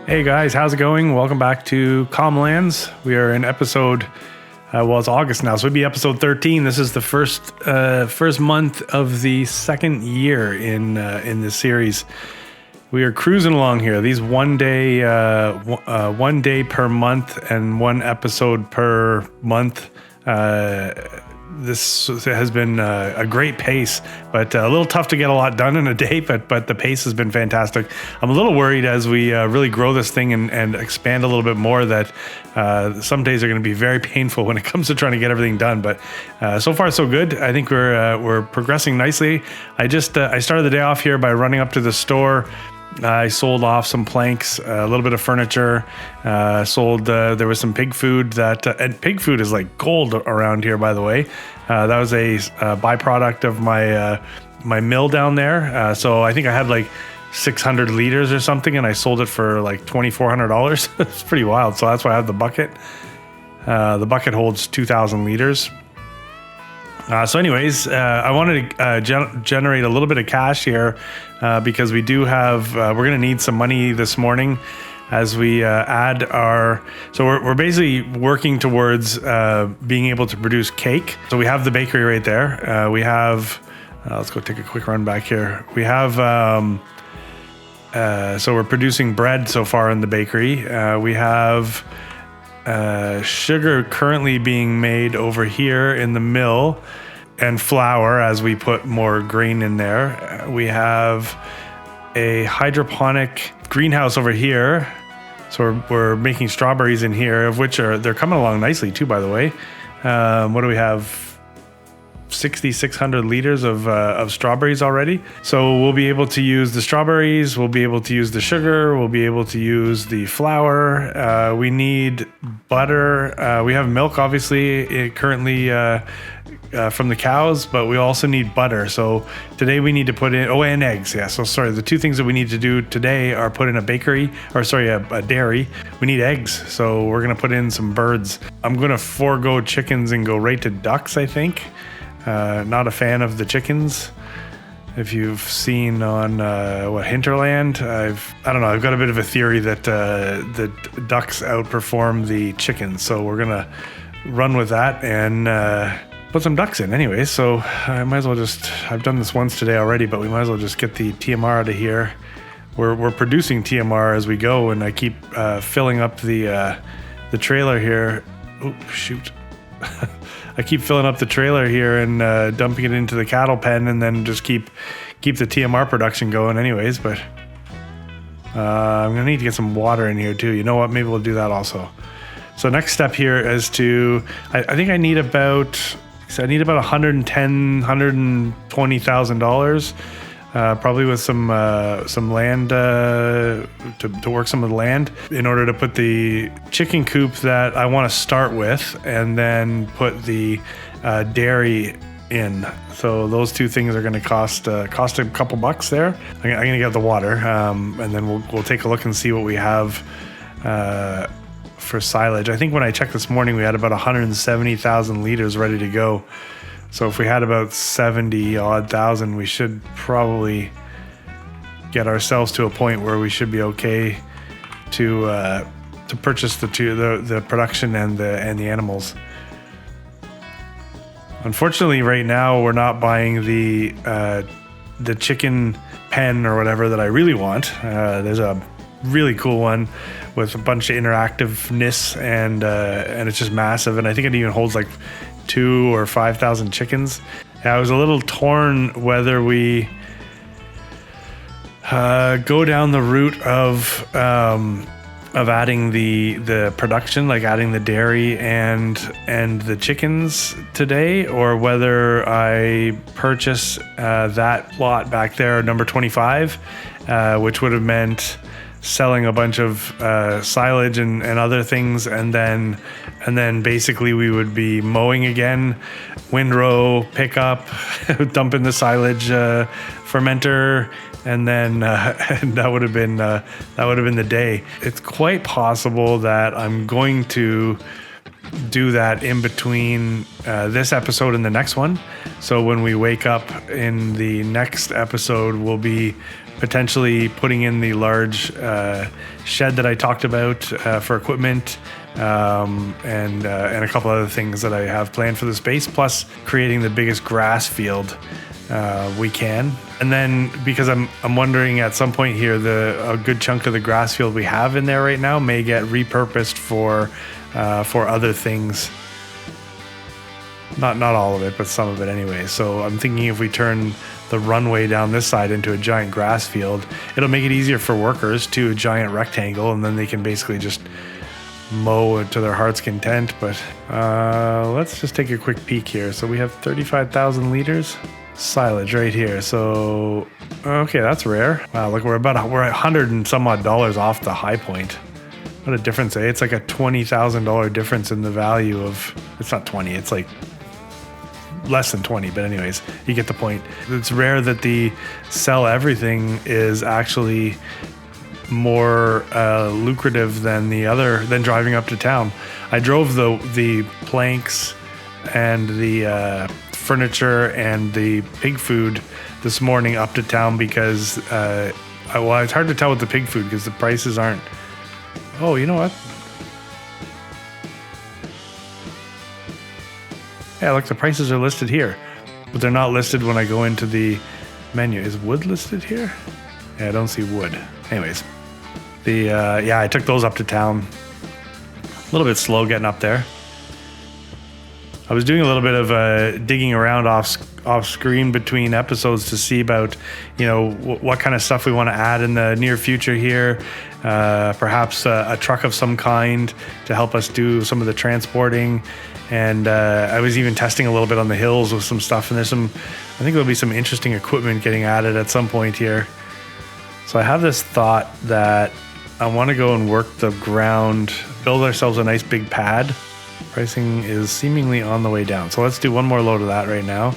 Hey guys, how's it going? Welcome back to Comlands. We are in episode, it's August now, so it'd be episode 13. This is the first month of the second year in this series. We are cruising along here. These one day per month and one episode per month. This has been a great pace, but a little tough to get a lot done in a day, but the pace has been fantastic. I'm a little worried as we really grow this thing and expand a little bit more that some days are going to be very painful when it comes to trying to get everything done. But so far so good. I think we're progressing nicely. I started the day off here by running up to the store. I sold off some planks, a little bit of furniture, there was some pig food and pig food is like gold around here, by the way. That was a byproduct of my mill down there. So I think I had like 600 liters or something, and I sold it for like $2,400. It's pretty wild. So that's why I have the bucket. The bucket holds 2,000 liters. So anyways, I wanted to generate a little bit of cash here because we do have, we're going to need some money this morning as we add so we're basically working towards being able to produce cake. So we have the bakery right there. We have, let's go take a quick run back here. We have, so we're producing bread so far in the bakery. We have sugar currently being made over here in the mill, and flour as we put more grain in there. We have a hydroponic greenhouse over here, so we're making strawberries in here, of which they're coming along nicely too, by the way. What do we have? 6,600 liters of strawberries already. So we'll be able to use the strawberries, we'll be able to use the sugar, we'll be able to use the flour. We need butter. We have milk, obviously, currently from the cows, but we also need butter. So today we need to put in, and eggs. Yeah, so sorry, the two things that we need to do today are put in a dairy. We need eggs, so we're going to put in some birds. I'm going to forego chickens and go right to ducks, I think. Not a fan of the chickens. If you've seen on Hinterland, I've got a bit of a theory that the ducks outperform the chickens. So we're gonna run with that and put some ducks in anyway. So I might as well I've done this once today already, but we might as well just get the TMR out of here. We're producing TMR as we go, and I keep filling up the trailer here. Oh shoot. I keep filling up the trailer here and dumping it into the cattle pen, and then just keep the TMR production going anyways. But I'm gonna need to get some water in here too. You know what? Maybe we'll do that also. So next step here is I think I need about $120,000. Probably with some land to work some of the land in order to put the chicken coop that I want to start with, and then put the dairy in. So those two things are going to cost a couple bucks there. I'm going to get the water, and then we'll take a look and see what we have for silage. I think when I checked this morning, we had about 170,000 liters ready to go. So if we had about 70-odd thousand, we should probably get ourselves to a point where we should be okay to purchase the production and the animals. Unfortunately, right now we're not buying the chicken pen or whatever that I really want. There's a really cool one with a bunch of interactiveness, and it's just massive. And I think it even holds like 2,000 or 5,000 chickens. I was a little torn whether we go down the route of adding the production, like adding the dairy and the chickens today, or whether I purchase that lot back there, number 25, which would have meant selling a bunch of silage and other things, and then basically we would be mowing again, windrow, pickup, dump in the silage fermenter, and then and that would have been the day. It's quite possible that I'm going to do that in between this episode and the next one. So when we wake up in the next episode, we'll be potentially putting in the large shed that I talked about for equipment, and a couple other things that I have planned for the space, plus creating the biggest grass field we can. And then because I'm wondering at some point here, a good chunk of the grass field we have in there right now may get repurposed for other things. Not all of it, but some of it anyway. So I'm thinking if we turn the runway down this side into a giant grass field, it'll make it easier for workers to a giant rectangle, and then they can basically just mow to their heart's content. But let's just take a quick peek here. So we have 35,000 liters silage right here. So okay, that's rare. Wow, look, we're 100 and some odd dollars off the high point. What a difference, eh? It's like a $20,000 difference in the value of, it's not 20, it's like less than 20, but anyways, you get the point. It's rare that the sell everything is actually more lucrative than driving up to town. I drove the planks and the furniture and the pig food this morning up to town because it's hard to tell with the pig food because the prices aren't. Oh, you know what? Yeah, look, the prices are listed here, but they're not listed when I go into the menu. Is wood listed here? Yeah, I don't see wood. Anyways, I took those up to town. A little bit slow getting up there. I was doing a little bit of digging around off screen between episodes to see about, what kind of stuff we want to add in the near future here. Perhaps a truck of some kind to help us do some of the transporting. And I was even testing a little bit on the hills with some stuff. And I think there'll be some interesting equipment getting added at some point here. So I have this thought that I want to go and work the ground, build ourselves a nice big pad. Pricing is seemingly on the way down. So let's do one more load of that right now.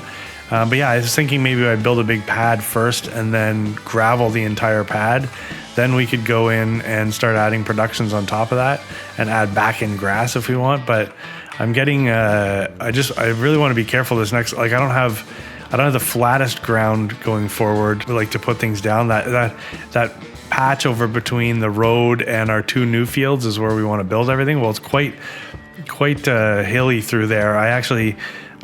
But yeah, I was thinking maybe I'd build a big pad first and then gravel the entire pad. Then we could go in and start adding productions on top of that and add back in grass if we want. But I'm getting, I really want to be careful this next, like I don't have the flattest ground going forward, like to put things down. That patch over between the road and our two new fields is where we want to build everything. Well, it's quite hilly through there.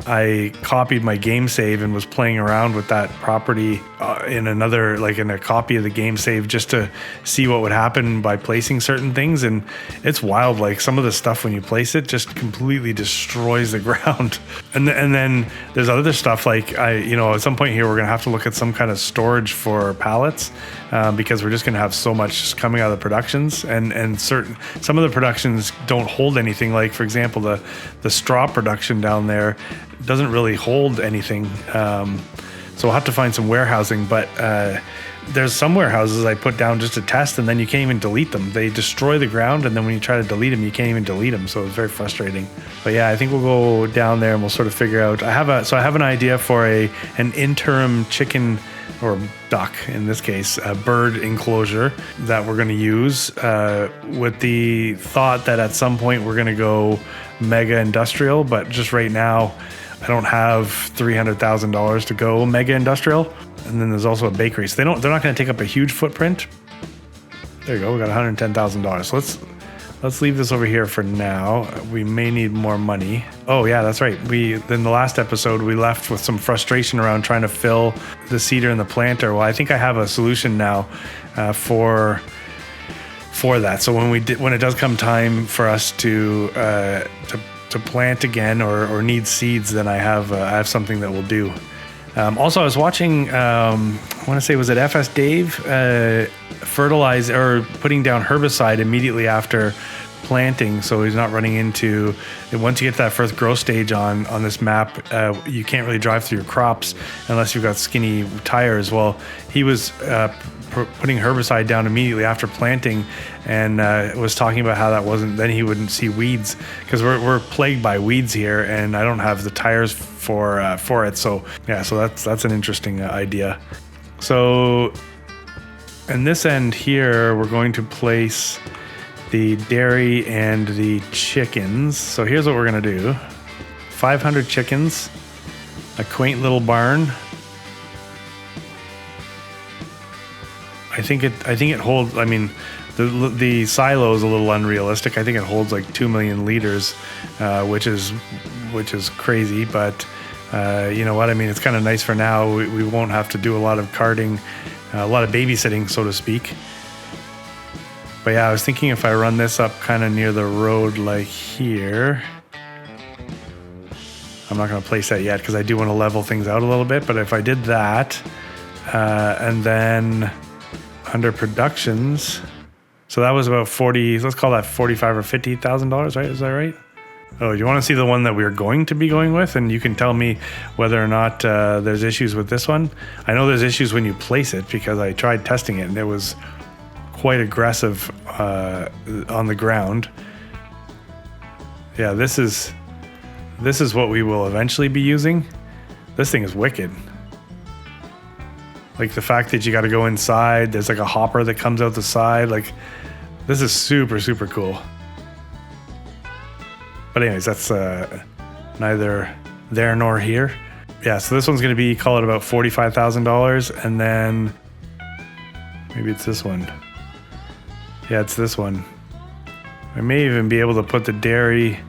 I copied my game save and was playing around with that property in a copy of the game save just to see what would happen by placing certain things. And it's wild. Like some of the stuff when you place it just completely destroys the ground. And then there's other stuff like at some point here, we're going to have to look at some kind of storage for pallets because we're just going to have so much just coming out of the productions and some of the productions don't hold anything. Like for example, the straw production down there doesn't really hold anything. So we'll have to find some warehousing, but there's some warehouses I put down just to test and then you can't even delete them. They destroy the ground and then when you try to delete them, you can't even delete them. So it's very frustrating. But yeah, I think we'll go down there and we'll sort of figure out, I have an idea for an interim chicken or duck, in this case, a bird enclosure that we're going to use with the thought that at some point we're going to go mega industrial, but just right now, I don't have $300,000 to go mega industrial. And then there's also a bakery. So they're not going to take up a huge footprint. There you go. We got $110,000. So let's leave this over here for now. We may need more money. Oh yeah, that's right. In the last episode, we left with some frustration around trying to fill the seeder and the planter. Well, I think I have a solution now for that. So when it does come time for us to plant again or need seeds, then I have something that will do. Also, I was watching, I want to say, was it FS Dave fertilize or putting down herbicide immediately after planting, so he's not running into. Once you get that first growth stage on this map, you can't really drive through your crops unless you've got skinny tires. Well, he was putting herbicide down immediately after planting, and was talking about how that wasn't. Then he wouldn't see weeds because we're plagued by weeds here, and I don't have the tires for it. So yeah, so that's an interesting idea. So, in this end here, we're going to place the dairy and the chickens. So here's what we're gonna do: 500 chickens, a quaint little barn. think it holds. I mean, the silo is a little unrealistic. I think it holds like 2 million liters, which is crazy. But you know what? I mean, it's kind of nice for now. We won't have to do a lot of carting, a lot of babysitting, so to speak. But yeah, I was thinking if I run this up kind of near the road like here. I'm not going to place that yet because I do want to level things out a little bit. But if I did that, and then under productions, so that was about 40, let's call that $45,000 or $50,000, right? Is that right? Oh, you want to see the one that we're going to be going with? And you can tell me whether or not there's issues with this one. I know there's issues when you place it because I tried testing it and it was quite aggressive on the ground. Yeah, this is what we will eventually be using. This thing is wicked. Like the fact that you got to go inside, there's like a hopper that comes out the side. Like this is super, super cool. But anyways, that's neither there nor here. Yeah, so this one's going to be, call it about $45,000. And then maybe it's this one. Yeah, it's this one. I may even be able to put the dairy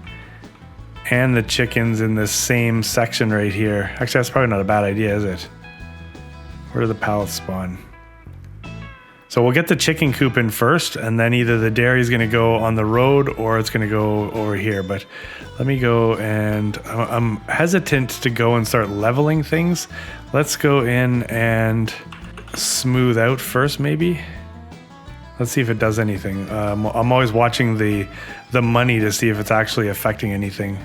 and the chickens in this same section right here. Actually, that's probably not a bad idea, is it? Where do the pallets spawn? So we'll get the chicken coop in first, and then either the dairy is going to go on the road or it's going to go over here. But let me go, and I'm hesitant to go and start leveling things. Let's go in and smooth out first, maybe. Let's see if it does anything. I'm always watching the money to see if it's actually affecting anything.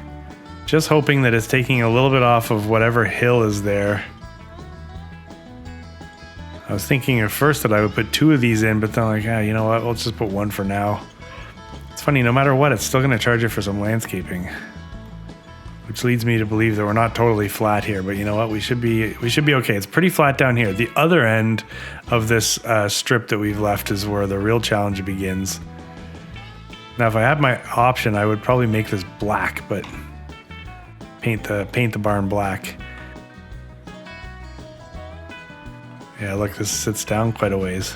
Just hoping that it's taking a little bit off of whatever hill is there. I was thinking at first that I would put 2 of these in, but then like, you know what? Let's just put 1 for now. It's funny, no matter what, it's still going to charge you for some landscaping. Which leads me to believe that we're not totally flat here, but you know what? We should be okay. It's pretty flat down here. The other end of this strip that we've left is where the real challenge begins. Now, if I had my option, I would probably make this black, but paint the barn black. Yeah, look, this sits down quite a ways.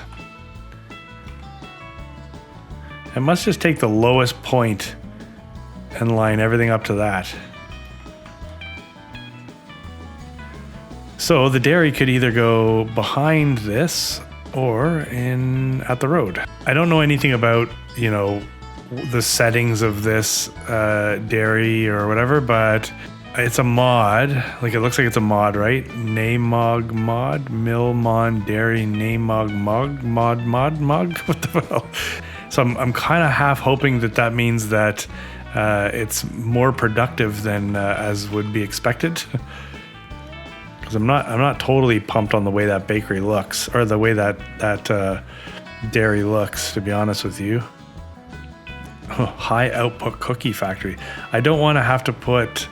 I must just take the lowest point and line everything up to that. So the dairy could either go behind this or at the road. I don't know anything about, you know, the settings of this dairy or whatever, but it's a mod. Like, it looks like it's a mod, right? Namog mod, Milmon Dairy, Namog mod. What the hell? So I'm kind of half hoping that means that it's more productive than as would be expected. Because I'm not totally pumped on the way that bakery looks, or the way that dairy looks, to be honest with you. Oh, high output cookie factory. I don't want to have to put.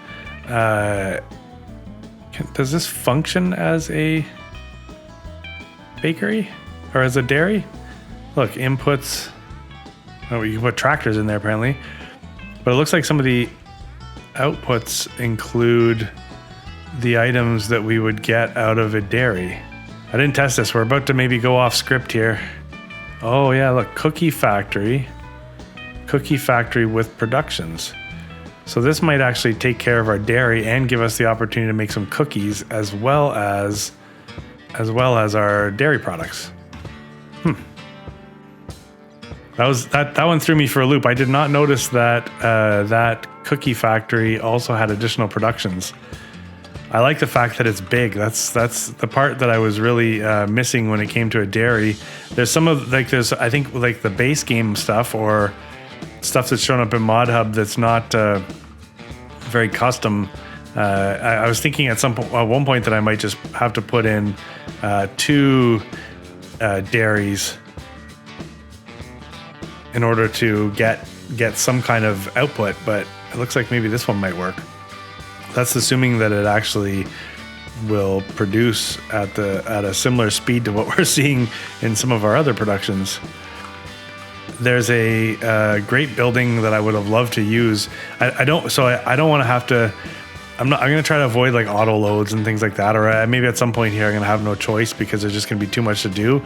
Does this function as a bakery or as a dairy? Look, inputs. Oh, you can put tractors in there apparently, but it looks like some of the outputs include the items that we would get out of a dairy. I didn't test this. We're about to maybe go off script here. Oh yeah, look, cookie factory with productions. So this might actually take care of our dairy and give us the opportunity to make some cookies as well as our dairy products. That one threw me for a loop. I did not notice that that cookie factory also had additional productions. I like the fact that it's big. That's the part that I was really missing when it came to a dairy. There's some of I think like the base game stuff or stuff that's shown up in Mod Hub that's not very custom. I was thinking at one point that I might just have to put in 2 dairies in order to get some kind of output, but it looks like maybe this one might work. That's assuming that it actually will produce at a similar speed to what we're seeing in some of our other productions. There's a great building that I would have loved to use. I don't want to have to I'm gonna try to avoid like auto loads and things like that, or maybe at some point here I'm gonna have no choice because there's just gonna be too much to do.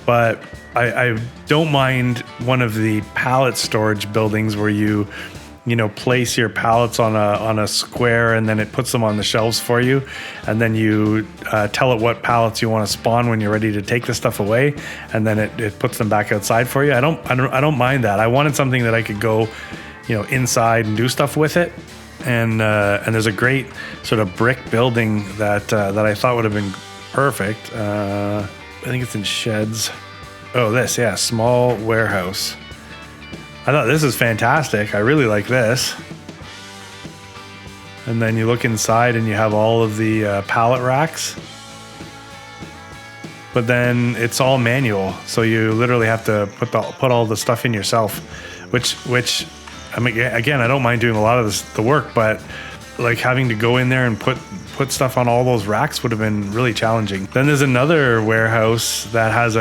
But I don't mind one of the pallet storage buildings where you place your pallets on a square and then it puts them on the shelves for you, and then you tell it what pallets you want to spawn when you're ready to take the stuff away, and then it puts them back outside for you. I don't mind that. I wanted something that I could go inside and do stuff with it. And there's a great sort of brick building that I thought would have been perfect. I think it's in sheds. Oh, small warehouse. I thought this is fantastic. I really like this. And then you look inside and you have all of the pallet racks. But then it's all manual, so you literally have to put all the stuff in yourself, which I mean, again, I don't mind doing a lot of the work, but like having to go in there and put stuff on all those racks would have been really challenging. Then there's another warehouse that has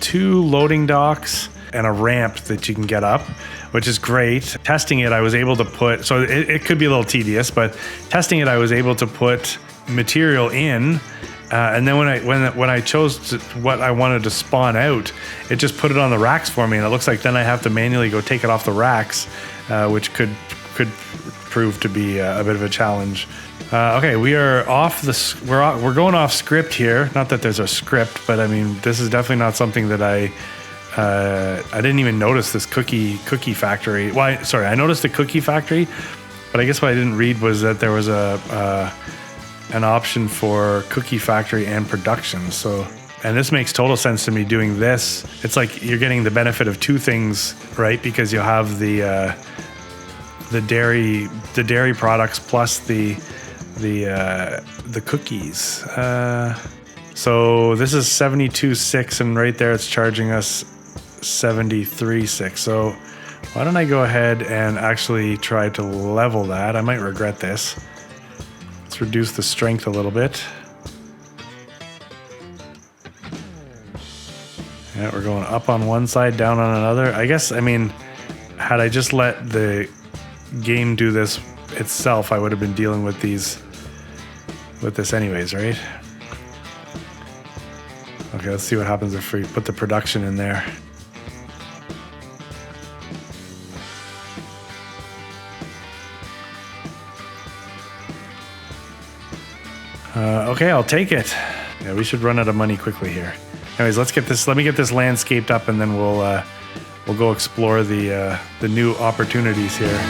2 loading docks and a ramp that you can get up, which is great. Testing it, I was able to put, so it could be a little tedious, but testing it, I was able to put material in. And then when I chose what I wanted to spawn out, it just put it on the racks for me, and it looks like then I have to manually go take it off the racks, which could prove to be a bit of a challenge. Okay, we are off we're going off script here. Not that there's a script, but I mean this is definitely not something that I didn't even notice this cookie factory. Well, I noticed the cookie factory, but I guess what I didn't read was that there was an option for cookie factory and production. So, and this makes total sense to me doing this. It's like you're getting the benefit of 2 things, right? Because you'll have the dairy products plus the cookies. So this is 72.6, and right there it's charging us 73.6. So why don't I go ahead and actually try to level that? I might regret this. Let's reduce the strength a little bit. Yeah, we're going up on one side, down on another. I guess, I mean, had I just let the game do this itself, I would have been dealing with this anyways, right? Okay, let's see what happens if we put the production in there. Okay, I'll take it. Yeah, we should run out of money quickly here. Anyways, let me get this landscaped up, and then we'll go explore the new opportunities here.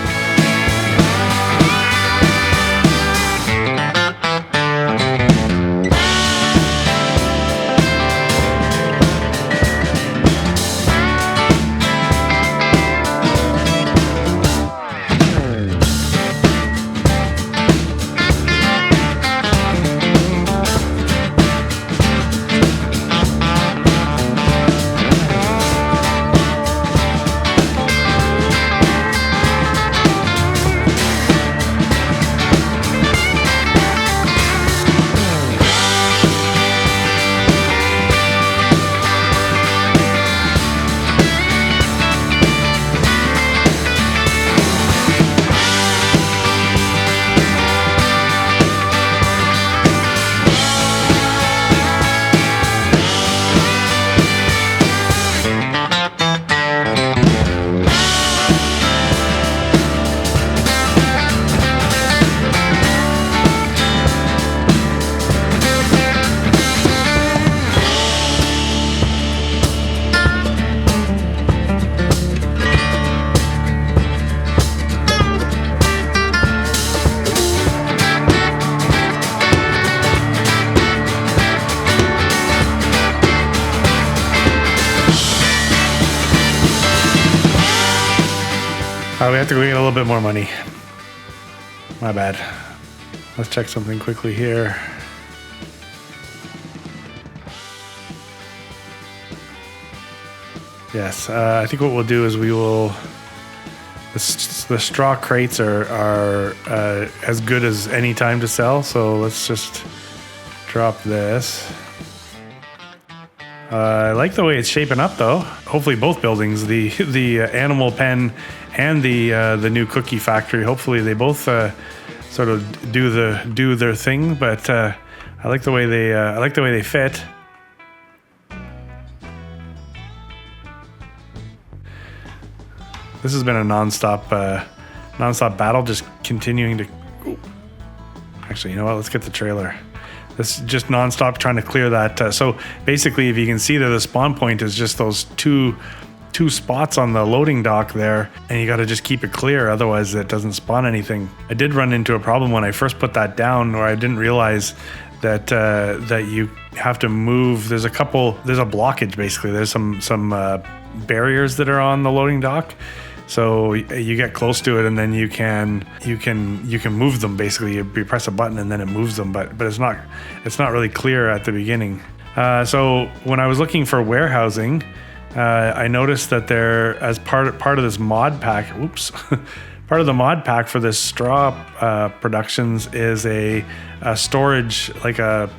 We have to go get a little bit more money. My bad. Let's check something quickly here. Yes, I think what we'll do is we will. The straw crates are as good as any time to sell. So let's just drop this. I like the way it's shaping up, though. Hopefully, both buildings, the animal pen and the new cookie factory. Hopefully, they both sort of do their thing, but I like the way they fit. This has been a non-stop battle, just continuing to. Ooh. Actually, you know what? Let's get the trailer. This is just non-stop trying to clear that. So basically, if you can see there, the spawn point is just those two spots on the loading dock there, and you got to just keep it clear, otherwise it doesn't spawn anything. I did run into a problem when I first put that down, where I didn't realize that you have to move. There's a blockage basically. There's some barriers that are on the loading dock. So you get close to it, and then you can move them. Basically, you press a button and then it moves them. But it's not really clear at the beginning. So when I was looking for warehousing, I noticed that there, as part of this mod pack, part of the mod pack for this straw productions is a storage, like a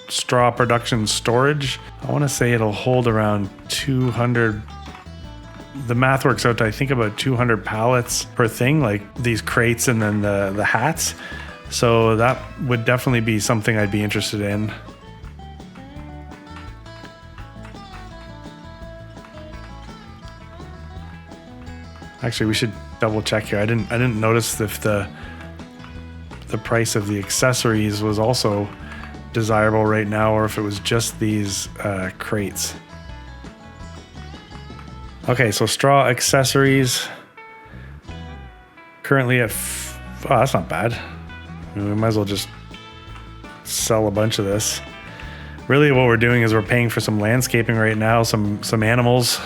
straw production storage. I want to say it'll hold around 200. The math works out to, I think, about 200 pallets per thing, like these crates and then the hats. So that would definitely be something I'd be interested in. Actually, we should double check here. I didn't notice if the price of the accessories was also desirable right now, or if it was just these crates. Okay, so straw accessories currently at oh, that's not bad. I mean, we might as well just sell a bunch of this. Really, what we're doing is we're paying for some landscaping right now, some animals.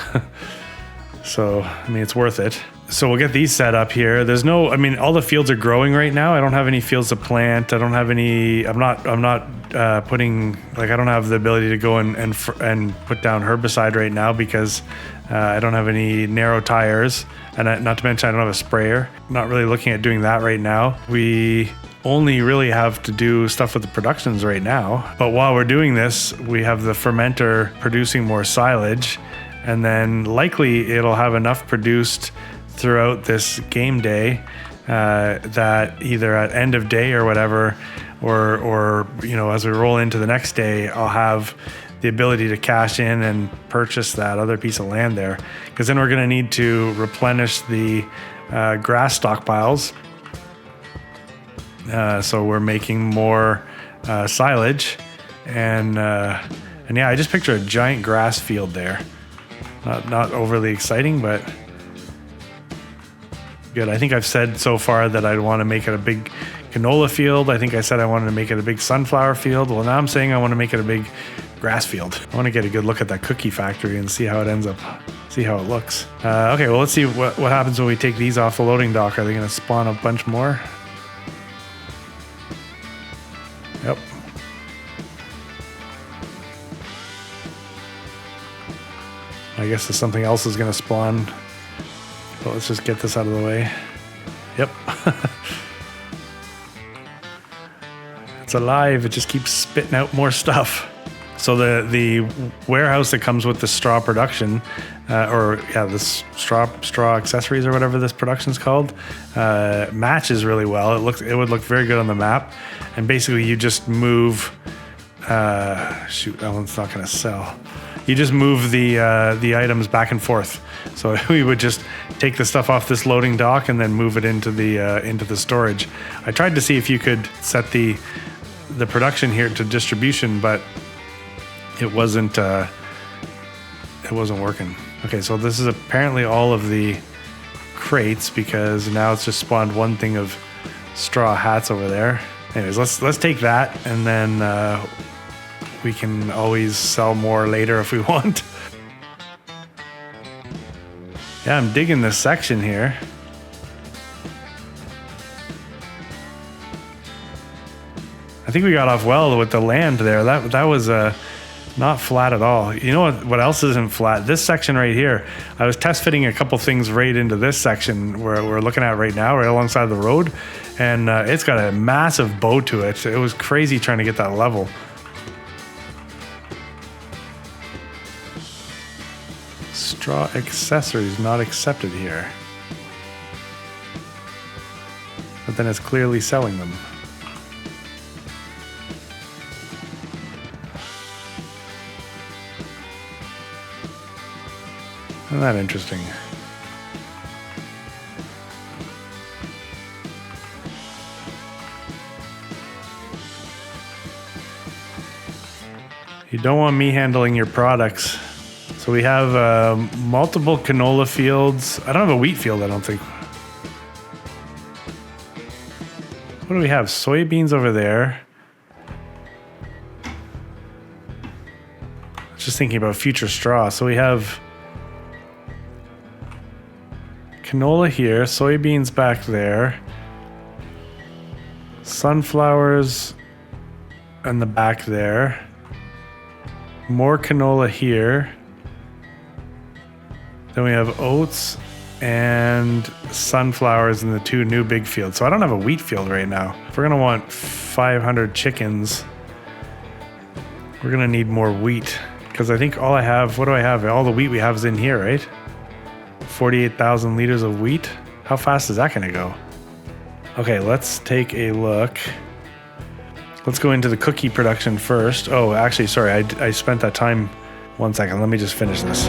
So, I mean, it's worth it. So we'll get these set up here. There's no, I mean, all the fields are growing right now. I don't have any fields to plant. I don't have any, I'm not putting, like, I don't have the ability to go and put down herbicide right now because I don't have any narrow tires. And not to mention, I don't have a sprayer. I'm not really looking at doing that right now. We only really have to do stuff with the productions right now. But while we're doing this, we have the fermenter producing more silage. And then likely it'll have enough produced throughout this game day that either at end of day or whatever, or you know, as we roll into the next day, I'll have the ability to cash in and purchase that other piece of land there, because then we're going to need to replenish the grass stockpiles. So we're making more silage, and yeah, I just picture a giant grass field there. Not overly exciting, but good. I think I've said so far that I'd want to make it a big canola field. I think I said I wanted to make it a big sunflower field. Well, now I'm saying I want to make it a big grass field. I want to get a good look at that cookie factory and see how it ends up, see how it looks. Okay, well, let's see what happens when we take these off the loading dock. Are they going to spawn a bunch more? Yep. I guess if something else is going to spawn. But let's just get this out of the way. Yep. It's alive. It just keeps spitting out more stuff. So the warehouse that comes with the straw production, this straw accessories or whatever this production's called, matches really well. It would look very good on the map. And basically you just move. Shoot, that one's not going to sell. You just move the items back and forth. So we would just take the stuff off this loading dock and then move it into the storage. I tried to see if you could set the production here to distribution, but it wasn't working. Okay, so this is apparently all of the crates, because now it's just spawned one thing of straw hats over there. Anyways, let's take that, and then we can always sell more later if we want. Yeah, I'm digging this section here. I think we got off well with the land there. That was not flat at all. You know what else isn't flat? This section right here. I was test fitting a couple things right into this section where we're looking at right now, right alongside the road, and it's got a massive bow to it. It was crazy trying to get that level. Straw accessories not accepted here. but then it's clearly selling them. Isn't that interesting? You don't want me handling your products. So we have multiple canola fields. I don't have a wheat field, I don't think. What do we have? Soybeans over there. Just thinking about future straw. So we have canola here, soybeans back there, sunflowers in the back there, more canola here. Then we have oats and sunflowers in the two new big fields. So I don't have a wheat field right now. If we're gonna want 500 chickens, we're gonna need more wheat, because I think all I have, what do I have? All the wheat we have is in here, right? 48,000 liters of wheat. How fast is that gonna go? Okay, let's take a look. Let's go into the cookie production first. Oh, actually, sorry, I spent that time. 1 second, let me just finish this.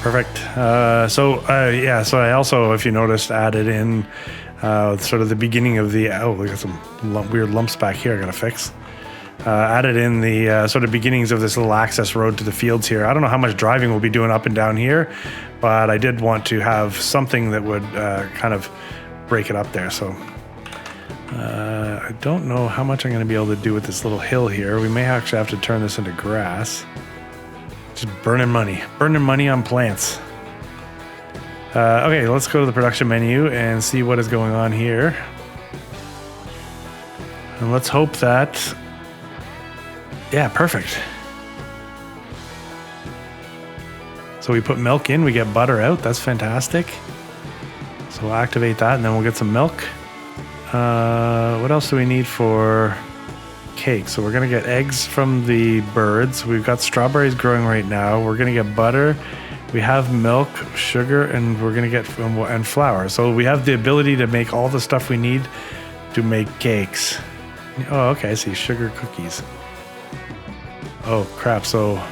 Perfect. So I also, if you noticed, added in sort of the beginning of the, oh, we got some weird lumps back here I gotta fix. Added in the sort of beginnings of this little access road to the fields here. I don't know how much driving we'll be doing up and down here, but I did want to have something that would kind of break it up there. So I don't know how much I'm gonna be able to do with this little hill here. We may actually have to turn this into grass. Just burning money on plants. Okay, let's go to the production menu and see what is going on here. And let's hope that, yeah, perfect. So we put milk in, we get butter out, that's fantastic. So we'll activate that and then we'll get some milk. What else do we need for cake? So we're gonna get eggs from the birds. We've got strawberries growing right now. We're gonna get butter. We have milk, sugar, and we're gonna get and flour. So we have the ability to make all the stuff we need to make cakes. Oh, okay, I see. Sugar cookies. Oh crap, so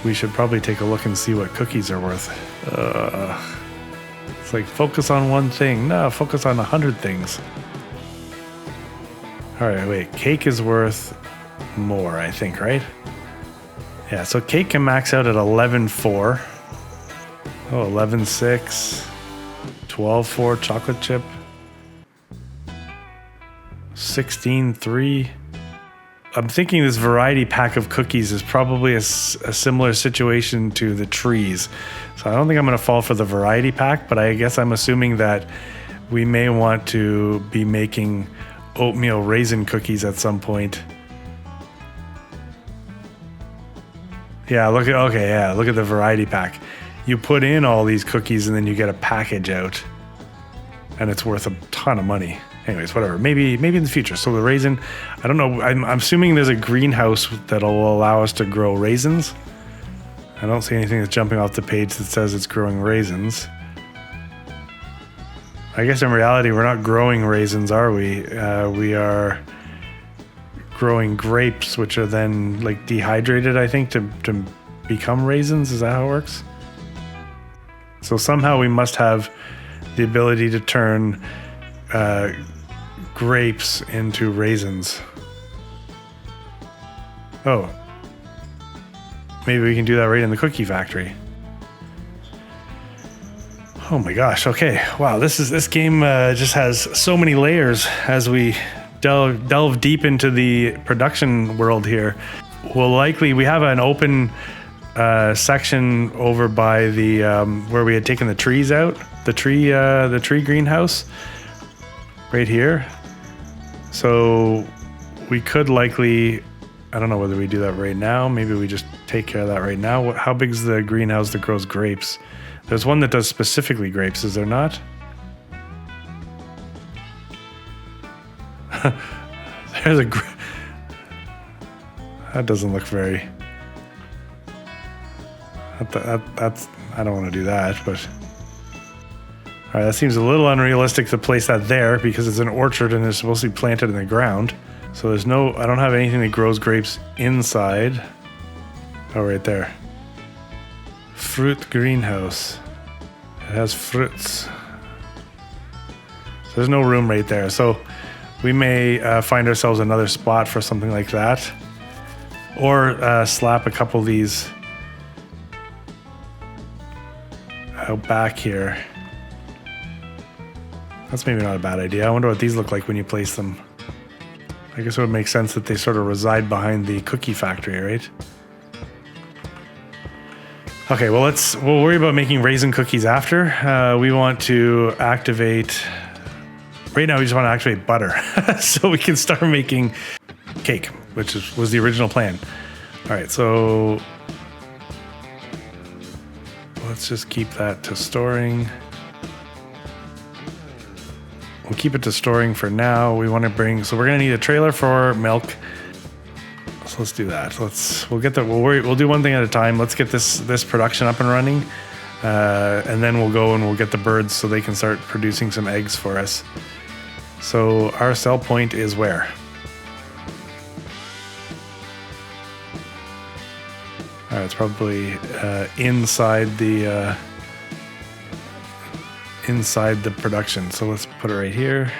we should probably take a look and see what cookies are worth. It's like focus on one thing. No, focus on 100 things. All right, wait, cake is worth more, I think, right? Yeah, so cake can max out at 11.4. Oh, 11.6. 12.4 chocolate chip. 16.3. I'm thinking this variety pack of cookies is probably a similar situation to the trees. So I don't think I'm gonna fall for the variety pack, but I guess I'm assuming that we may want to be making oatmeal raisin cookies at some point. Yeah, look at the variety pack. You put in all these cookies and then you get a package out, and it's worth a ton of money. Anyways, whatever. Maybe in the future. So the raisin, I don't know. I'm assuming there's a greenhouse that'll allow us to grow raisins. I don't see anything that's jumping off the page that says it's growing raisins. I guess in reality, we're not growing raisins, are we? We are growing grapes, which are then like dehydrated, I think, to become raisins. Is that how it works? So somehow we must have the ability to turn grapes into raisins. Oh, maybe we can do that right in the cookie factory. Oh my gosh, okay. Wow, this game just has so many layers as we delve deep into the production world here. We have an open section over by the where we had taken the trees out, the tree greenhouse right here. So we could likely, I don't know whether we do that right now. Maybe we just take care of that right now. How big is the greenhouse that grows grapes? There's one that does specifically grapes, is there not? There's that doesn't look very... That's I don't want to do that, but... All right, that seems a little unrealistic to place that there because it's an orchard and it's supposed to be planted in the ground. So there's no... I don't have anything that grows grapes inside. Oh, right there. Fruit greenhouse. It has fruits. So there's no room right there. So we may find ourselves another spot for something like that. Or slap a couple of these out back here. That's maybe not a bad idea. I wonder what these look like when you place them. I guess it would make sense that they sort of reside behind the cookie factory, right? Okay, well, we'll worry about making raisin cookies after. We want to activate... Right now, we just want to activate butter so we can start making cake, which was the original plan. All right, so let's just keep that to storing. We'll keep it to storing for now. We want to bring, so we're going to need a trailer for milk. So let's do that. We'll do one thing at a time. Let's get this production up and running. And then we'll go and we'll get the birds so they can start producing some eggs for us. So our sell point is where? All right, it's probably inside the production. So let's put it right here.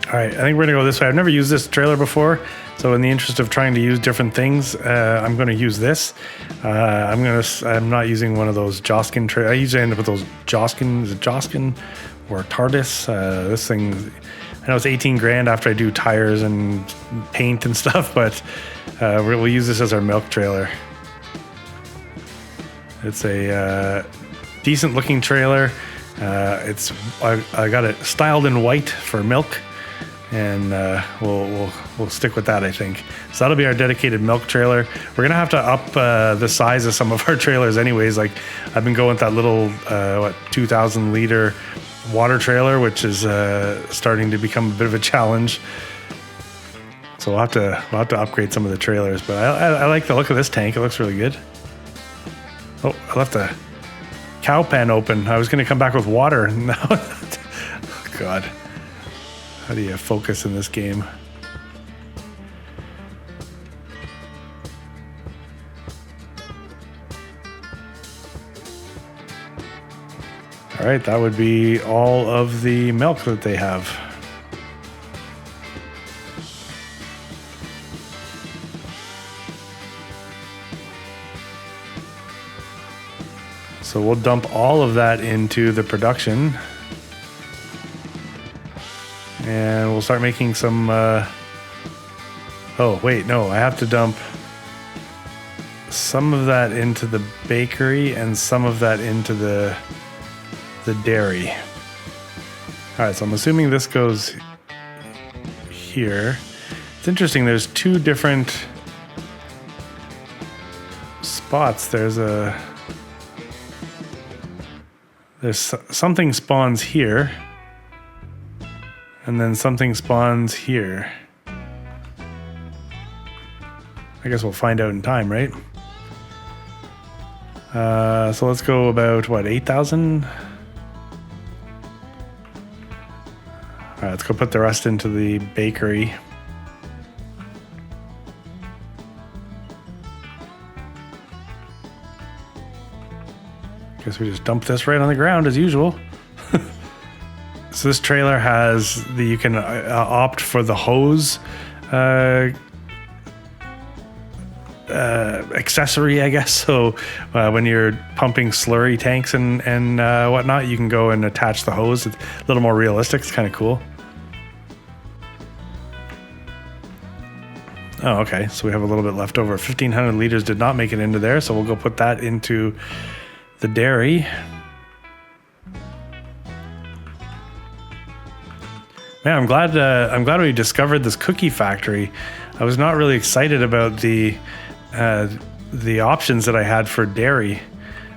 All right, I think we're gonna go this way. I've never used this trailer before, so in the interest of trying to use different things, I'm gonna use this. I'm not using one of those Joskin trailers. I usually end up with those Joskin, is it Joskin or TARDIS? This thing, I know it's 18 grand after I do tires and paint and stuff, but we'll use this as our milk trailer. It's a decent looking trailer. I got it styled in white for milk, and we'll stick with that, I think. So that'll be our dedicated milk trailer. We're gonna have to up the size of some of our trailers anyways. Like I've been going with that little 2,000 liter water trailer, which is starting to become a bit of a challenge. So we'll have to upgrade some of the trailers. But I like the look of this tank. It looks really good. Oh, I left the cow pen open. I was going to come back with water. No, oh, God. How do you focus in this game? All right, that would be all of the milk that they have. So we'll dump all of that into the production. And we'll start making some... Oh, wait, no, I have to dump some of that into the bakery and some of that into the dairy. All right, so I'm assuming this goes here. It's interesting, there's two different spots. There's something spawns here, and then something spawns here. I guess we'll find out in time, right? So let's go about, what, 8,000? All right, let's go put the rest into the bakery. Guess we just dump this right on the ground as usual. So this trailer has you can opt for the hose accessory, I guess. So when you're pumping slurry tanks and whatnot, you can go and attach the hose. It's a little more realistic. It's kind of cool. Oh, okay. So we have a little bit left over. 1,500 liters did not make it into there, so we'll go put that into the dairy. Man, I'm glad we discovered this cookie factory. I was not really excited about the options that I had for dairy,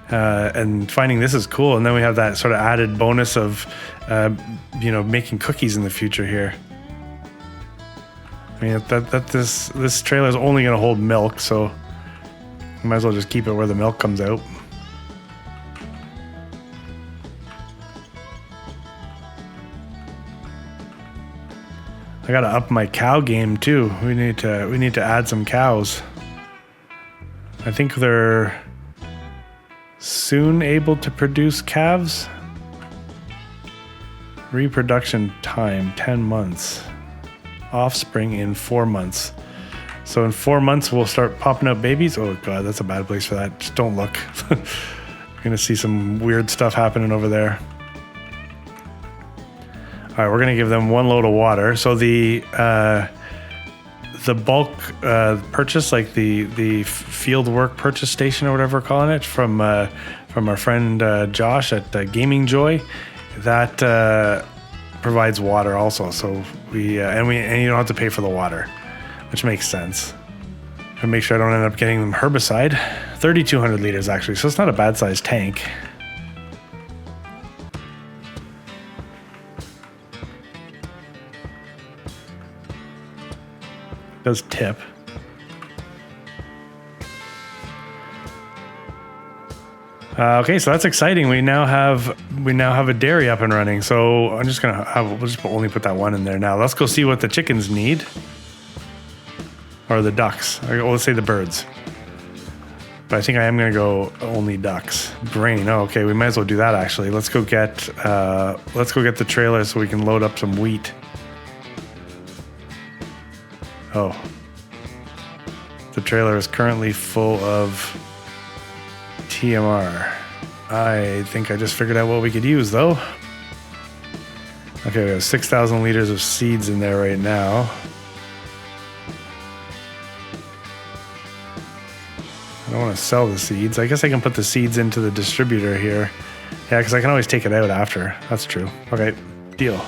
and finding this is cool. And then we have that sort of added bonus of making cookies in the future here. I mean, this trailer is only going to hold milk, so we might as well just keep it where the milk comes out. I gotta up my cow game too. We need to add some cows. I think they're soon able to produce calves. Reproduction time 10 months. Offspring in 4 months. So in 4 months we'll start popping out babies. Oh god, that's a bad place for that. Just don't look. You're gonna see some weird stuff happening over there. All right, we're gonna give them 1 load of water. So the bulk purchase, like the field work purchase station or whatever we're calling it, from our friend Josh at Gaming Joy, that provides water also. So we and you don't have to pay for the water, which makes sense. And make sure I don't end up getting them herbicide. 3,200 liters actually, so it's not a bad sized tank. Does tip. Okay, so that's exciting. We now have a dairy up and running. So I'm just we'll just only put that one in there now. Let's go see what the chickens need, or the ducks. Or let's say the birds. But I think I am gonna go only ducks. Grain. Oh, okay, we might as well do that actually. Let's go get the trailer so we can load up some wheat. Oh, the trailer is currently full of TMR. I think I just figured out what we could use though. Okay, we have 6,000 liters of seeds in there right now. I don't want to sell the seeds. I guess I can put the seeds into the distributor here. Yeah, because I can always take it out after. That's true. Okay, deal.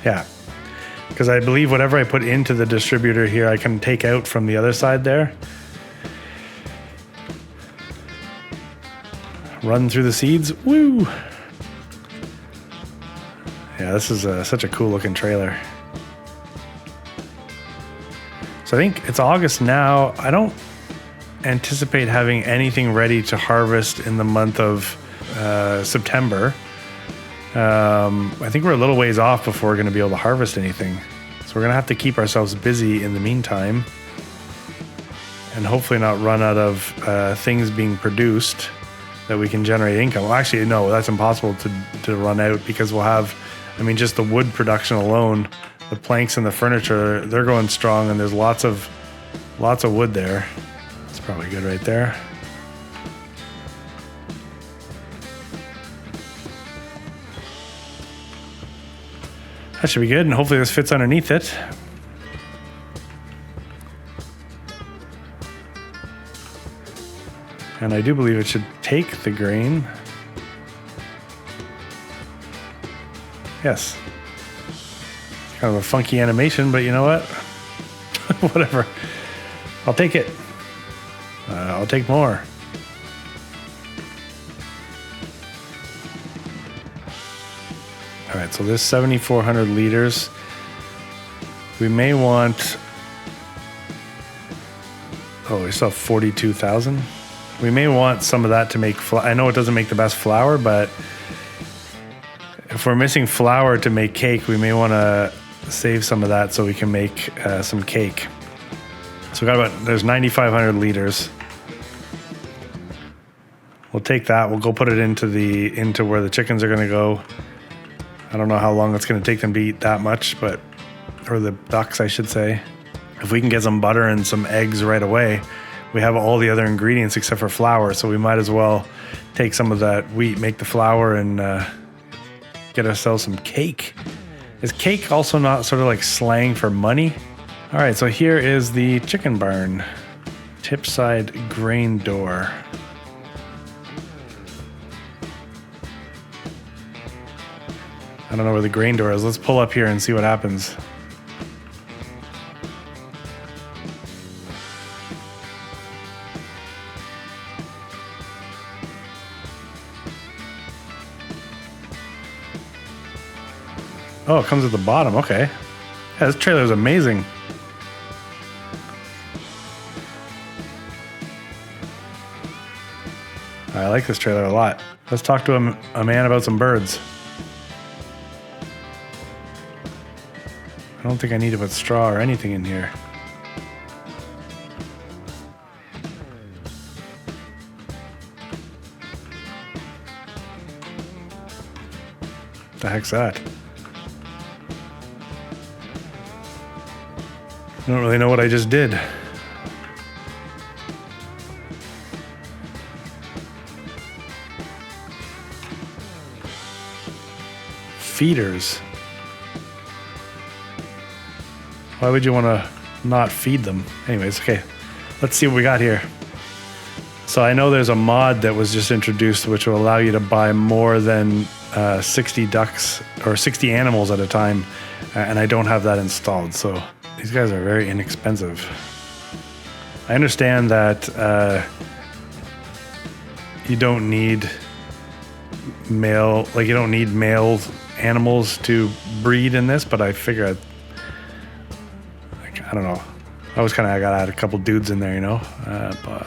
Yeah, because I believe whatever I put into the distributor here, I can take out from the other side there. Run through the seeds. Woo! Yeah, this is such a cool looking trailer. So I think it's August now. I don't anticipate having anything ready to harvest in the month of September. I think we're a little ways off before we're going to be able to harvest anything. So we're going to have to keep ourselves busy in the meantime, and hopefully not run out of things being produced that we can generate income. Well, actually, no, that's impossible to run out, because we'll have, I mean, just the wood production alone, the planks and the furniture, they're going strong, and there's lots of wood there. That's probably good right there. That should be good, and hopefully this fits underneath it. And I do believe it should take the grain. Yes. It's kind of a funky animation, but you know what? Whatever. I'll take it. I'll take more. All right, so this 7,400 liters. We may want, we still have 42,000. We may want some of that to make flour. I know it doesn't make the best flour, but if we're missing flour to make cake, we may want to save some of that so we can make some cake. So we got there's 9,500 liters. We'll take that. We'll go put it into where the chickens are going to go. I don't know how long it's going to take them to eat that much, or the ducks, I should say. If we can get some butter and some eggs right away, we have all the other ingredients except for flour, so we might as well take some of that wheat, make the flour, and get ourselves some cake. Is cake also not sort of like slang for money? All right, so here is the chicken barn. Tip side grain door. I don't know where the grain door is. Let's pull up here and see what happens. Oh, it comes at the bottom. Okay. Yeah, this trailer is amazing. I like this trailer a lot. Let's talk to a man about some birds. I don't think I need to put straw or anything in here. What the heck's that? I don't really know what I just did. Feeders. Why would you want to not feed them? Anyways, okay. Let's see what we got here. So I know there's a mod that was just introduced which will allow you to buy more than 60 ducks or 60 animals at a time, and I don't have that installed, so these guys are very inexpensive. I understand that you don't need male animals to breed in this, but I figure I don't know. I was kind of, I gotta add a couple dudes in there, you know. But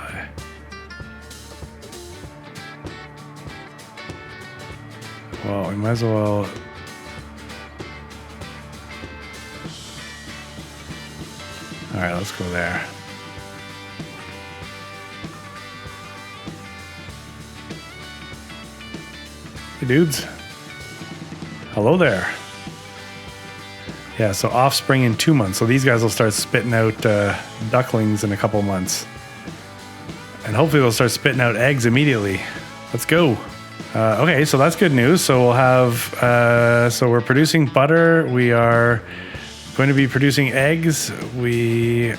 well, we might as well. All right, let's go there. Hey, dudes. Hello there. Yeah, so offspring in 2 months. So these guys will start spitting out ducklings in a couple months. And hopefully they'll start spitting out eggs immediately. Let's go. Okay, so that's good news. So we'll have, so we're producing butter. We are going to be producing eggs. We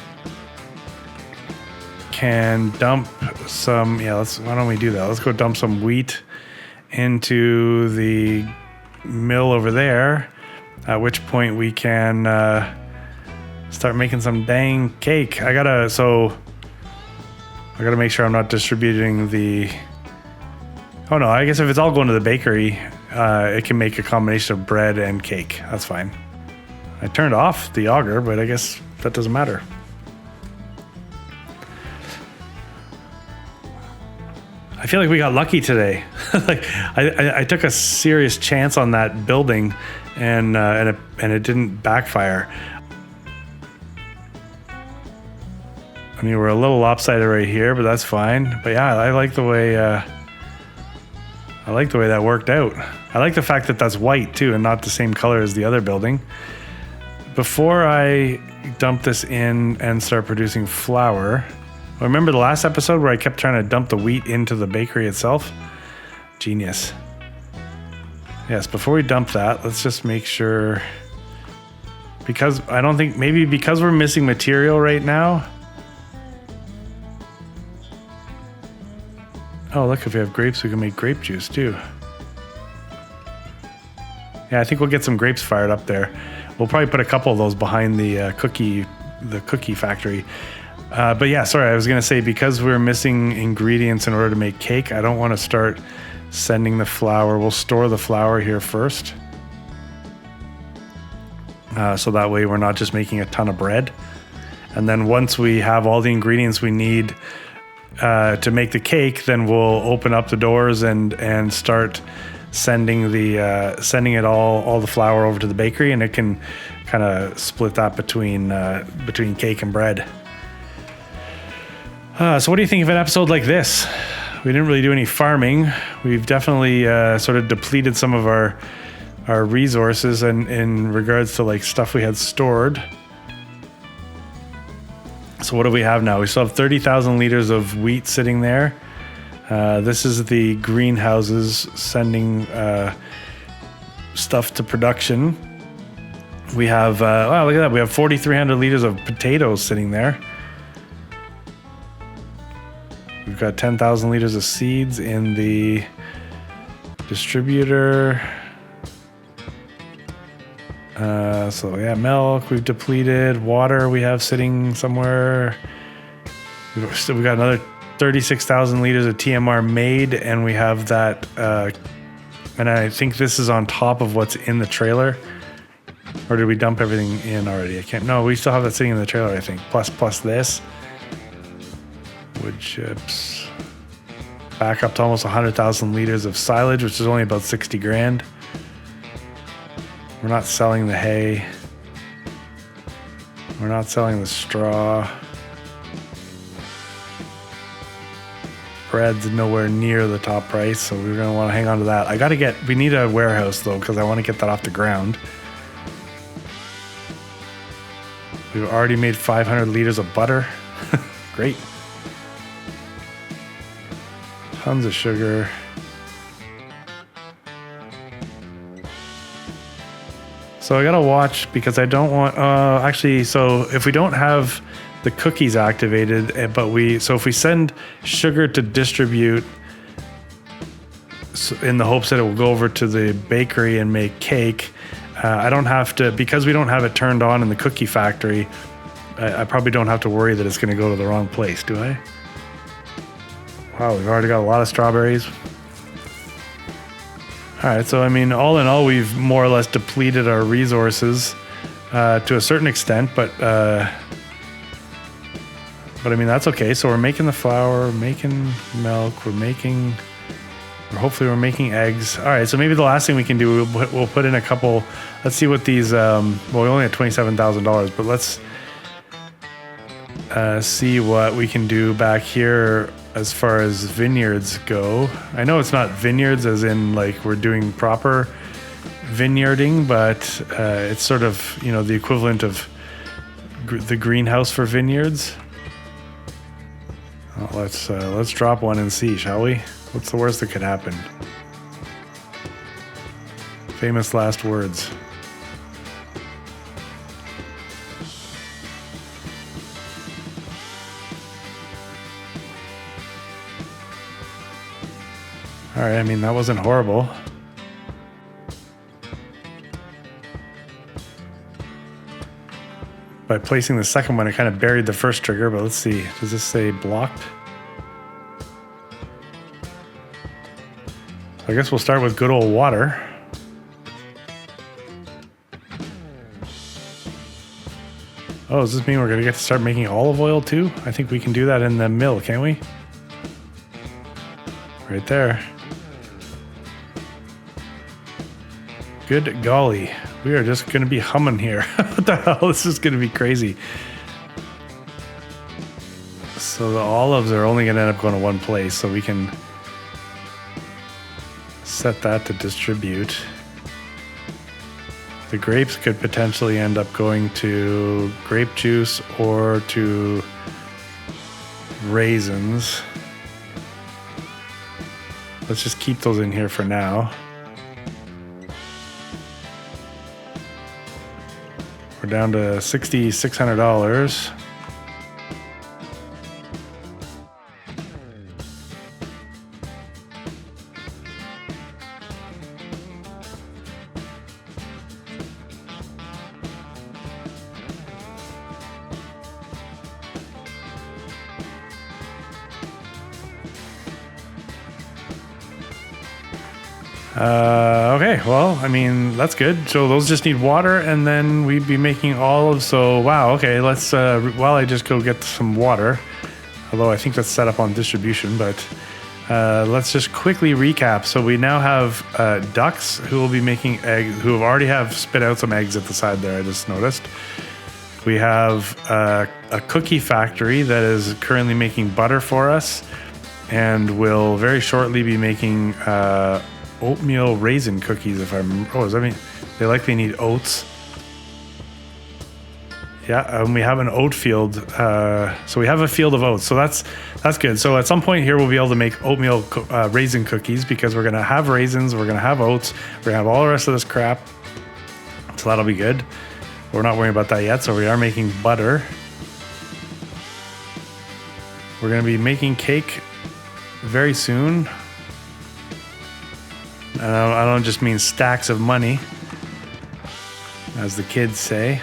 can dump some, why don't we do that? Let's go dump some wheat into the mill over there. At which point we can start making some dang cake. I gotta make sure I'm not distributing the. Oh no, I guess if it's all going to the bakery, it can make a combination of bread and cake. That's fine. I turned off the auger, but I guess that doesn't matter. I feel like we got lucky today. Like I took a serious chance on that building, and it didn't backfire. I mean, we're a little lopsided right here, but that's fine. But yeah, I like the way that worked out. I like the fact that that's white too, and not the same color as the other building. Before I dump this in and start producing flour, remember the last episode where I kept trying to dump the wheat into the bakery itself? Genius. Yes, before we dump that, let's just make sure, because I don't think, maybe because we're missing material right now. Oh, look, if we have grapes, we can make grape juice too. Yeah, I think we'll get some grapes fired up there. We'll probably put a couple of those behind the cookie factory. But yeah, sorry, I was going to say, because we're missing ingredients in order to make cake, I don't want to start sending the flour. We'll store the flour here first. So that way we're not just making a ton of bread. And then once we have all the ingredients we need to make the cake, then we'll open up the doors and start sending it all the flour over to the bakery, and it can kind of split that between cake and bread. So what do you think of an episode like this? We didn't really do any farming. We've definitely sort of depleted some of our resources in regards to like stuff we had stored. So what do we have now? We still have 30,000 liters of wheat sitting there. This is the greenhouses sending stuff to production. We have, wow, look at that. We have 4,300 liters of potatoes sitting there. We've got 10,000 liters of seeds in the distributor. So yeah, milk we've depleted. Water we have sitting somewhere. We've got another 36,000 liters of TMR made, and we have that. And I think this is on top of what's in the trailer. Or did we dump everything in already? I can't. No, we still have that sitting in the trailer, I think. Plus this. Wood chips. Back up to almost 100,000 liters of silage, which is only about 60 grand. We're not selling the hay. We're not selling the straw. Bread's nowhere near the top price, so we're going to want to hang on to that. We need a warehouse though, because I want to get that off the ground. We've already made 500 liters of butter. Great. Tons of sugar. So I gotta watch because I don't want, actually, so if we don't have the cookies activated, so if we send sugar to distribute in the hopes that it will go over to the bakery and make cake, I don't have to, because we don't have it turned on in the cookie factory, I probably don't have to worry that it's gonna go to the wrong place, do I? Wow, we've already got a lot of strawberries. All right, so I mean, all in all, we've more or less depleted our resources to a certain extent, but I mean, that's okay. So we're making the flour, we're making milk, hopefully we're making eggs. All right, so maybe the last thing we can do, we'll put in a couple, let's see what these, well, we only had $27,000, but let's see what we can do back here as far as vineyards go. I know it's not vineyards as in like we're doing proper vineyarding, but it's sort of, you know, the equivalent of the greenhouse for vineyards. Well, let's drop one and see, shall we? What's the worst that could happen? Famous last words. All right, I mean, that wasn't horrible. By placing the second one, I kind of buried the first trigger, but let's see. Does this say blocked? I guess we'll start with good old water. Oh, does this mean we're gonna get to start making olive oil too? I think we can do that in the mill, can't we? Right there. Good golly, we are just gonna be humming here. What the hell? This is gonna be crazy. So the olives are only gonna end up going to one place, so we can set that to distribute. The grapes could potentially end up going to grape juice or to raisins. Let's just keep those in here for now. We're down to $6,600. Okay, well, I mean, that's good. So those just need water, and then we'd be making olives. So, wow, okay, let's, while I just go get some water, although I think that's set up on distribution, but let's just quickly recap. So we now have ducks who will be making eggs, who have already have spit out some eggs at the side there, I just noticed. We have a cookie factory that is currently making butter for us, and will very shortly be making oatmeal raisin cookies, if I remember. Oh, does that mean they likely need oats? Yeah, and we have an oat field. So we have a field of oats. So that's good. So at some point here, we'll be able to make oatmeal raisin cookies because we're going to have raisins, we're going to have oats, we're going to have all the rest of this crap. So that'll be good. we're not worrying about that yet. So we are making butter. We're going to be making cake very soon. And I don't just mean stacks of money, as the kids say.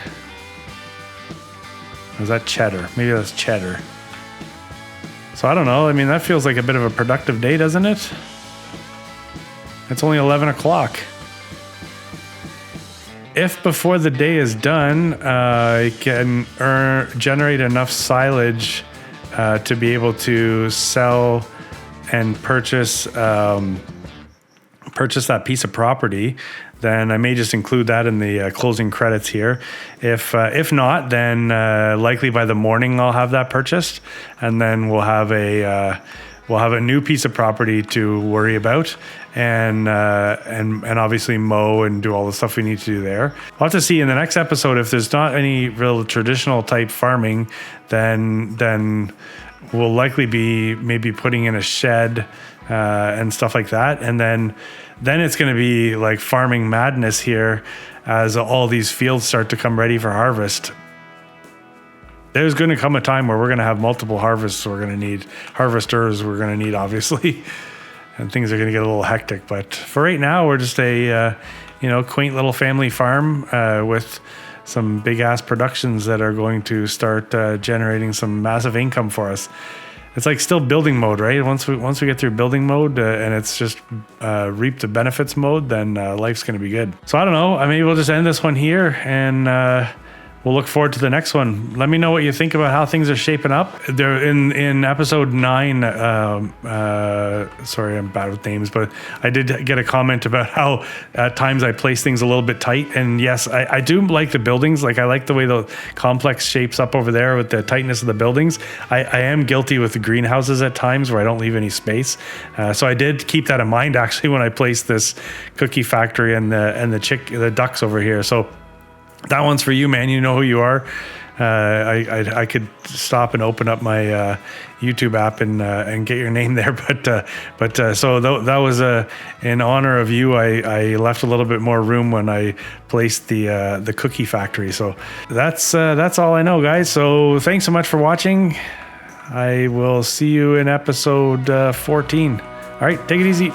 Or is that cheddar? Maybe that's cheddar. So I don't know. I mean, that feels like a bit of a productive day, doesn't it? It's only 11 o'clock. If before the day is done, I can generate enough silage to be able to sell and purchase that piece of property, then I may just include that in the closing credits here. If not, then likely by the morning I'll have that purchased, and then we'll have a new piece of property to worry about, and obviously mow and do all the stuff we need to do there. I'll have to see in the next episode if there's not any real traditional type farming, then we'll likely be maybe putting in a shed and stuff like that, and then it's going to be like farming madness here as all these fields start to come ready for harvest. There's going to come a time where we're going to have multiple harvesters we're going to need, obviously, and things are going to get a little hectic. But for right now, we're just a quaint little family farm with some big ass productions that are going to start generating some massive income for us. It's like still building mode, right? Once we get through building mode and it's just reap the benefits mode, then life's going to be good. So I don't know. Maybe we'll just end this one here, and we'll look forward to the next one. Let me know what you think about how things are shaping up. There in episode 9. Sorry, I'm bad with names, but I did get a comment about how at times I place things a little bit tight. And yes, I do like the buildings. Like I like the way the complex shapes up over there with the tightness of the buildings. I am guilty with the greenhouses at times where I don't leave any space. So I did keep that in mind actually when I placed this cookie factory and the ducks over here. So that one's for you, man. You know who you are. I could stop and open up my YouTube app and get your name there, but so that was in honor of you. I left a little bit more room when I placed the cookie factory. So that's all I know, guys. So thanks so much for watching. I will see you in episode 14. All right, take it easy.